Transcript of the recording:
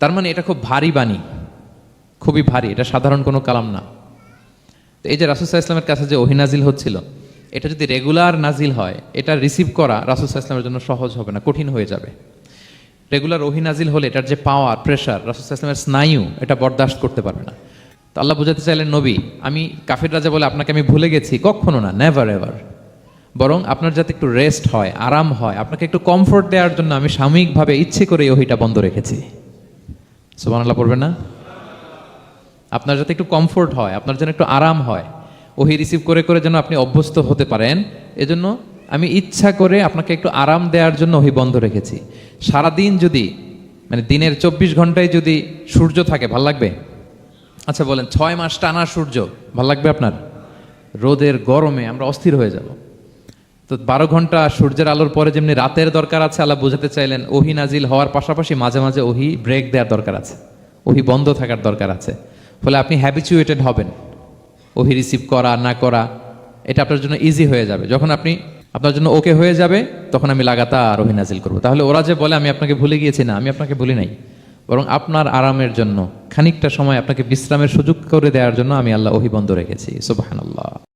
তার মানে এটা খুব ভারী বাণী, খুবই ভারী, এটা সাধারণ কোনো কালাম না। তো এই যে রাসূল সাল্লাল্লাহু আলাইহি ওয়াসাল্লামের কাছে যে ওহী নাজিল হচ্ছিল, এটা যদি রেগুলার নাজিল হয়, এটা রিসিভ করা রাসূল সাল্লাল্লাহু আলাইহি ওয়াসাল্লামের জন্য সহজ হবে না, কঠিন হয়ে যাবে। রেগুলার ওহী নাজিল হলে এটার যে পাওয়ার, প্রেশার, রাসূল সাল্লাল্লাহু আলাইহি ওয়াসাল্লামের স্নায়ু এটা বরদাস্ত করতে পারবে না। তো আল্লাহ বোঝাতে চাইলেন, নবী, আমি কাফির রাজা বলে আপনাকে আমি ভুলে গেছি, কখনো না, নেভার এভার। বরং আপনার যাতে একটু রেস্ট হয়, আরাম হয়, আপনাকে একটু কমফোর্ট দেওয়ার জন্য আমি সাময়িকভাবে ইচ্ছে করে এই ওহীটা বন্ধ রেখেছি। সুবহানাল্লাহ পড়বেন না? আপনার যাতে একটু কমফোর্ট হয়, আপনার যেন একটু আরাম হয়, ওহী রিসিভ করে করে যেন আপনি অভ্যস্ত হতে পারেন, এজন্য আমি ইচ্ছা করে আপনাকে একটু আরাম দেওয়ার জন্য ওহী বন্ধ রেখেছি। সারাদিন যদি, মানে দিনের 24 ঘন্টায় যদি সূর্য থাকে, ভাল লাগবে? আচ্ছা বলেন, 6 মাস টানা সূর্য ভাল লাগবে আপনার? রোদের গরমে আমরা অস্থির হয়ে যাব। তো 12 ঘন্টা সূর্যের আলোর পরে যেমনি রাতের দরকার আছে, আল্লাহ বোঝাতে চাইলেন ওহী নাজিল হওয়ার পাশাপাশি মাঝে মাঝে ওহী ব্রেক দেওয়ার দরকার আছে, ওহী বন্ধ থাকার দরকার আছে। ফলে আপনি হ্যাবিচুয়েটেড হবেন, ওহী রিসিভ করা না করা এটা আপনার জন্য ইজি হয়ে যাবে। যখন আপনি আপনার জন্য ওকে হয়ে যাবে, তখন আমি লাগাতার ওহী নাজিল করবো। তাহলে ওরা যে বলে আমি আপনাকে ভুলে গিয়েছি, না, আমি আপনাকে ভুলি নাই, বরং আপনার আরামের জন্য খানিকটা সময় আপনাকে বিশ্রামের সুযোগ করে দেওয়ার জন্য আমি আল্লাহ ওহী বন্ধ রেখেছি। সুবহানাল্লাহ।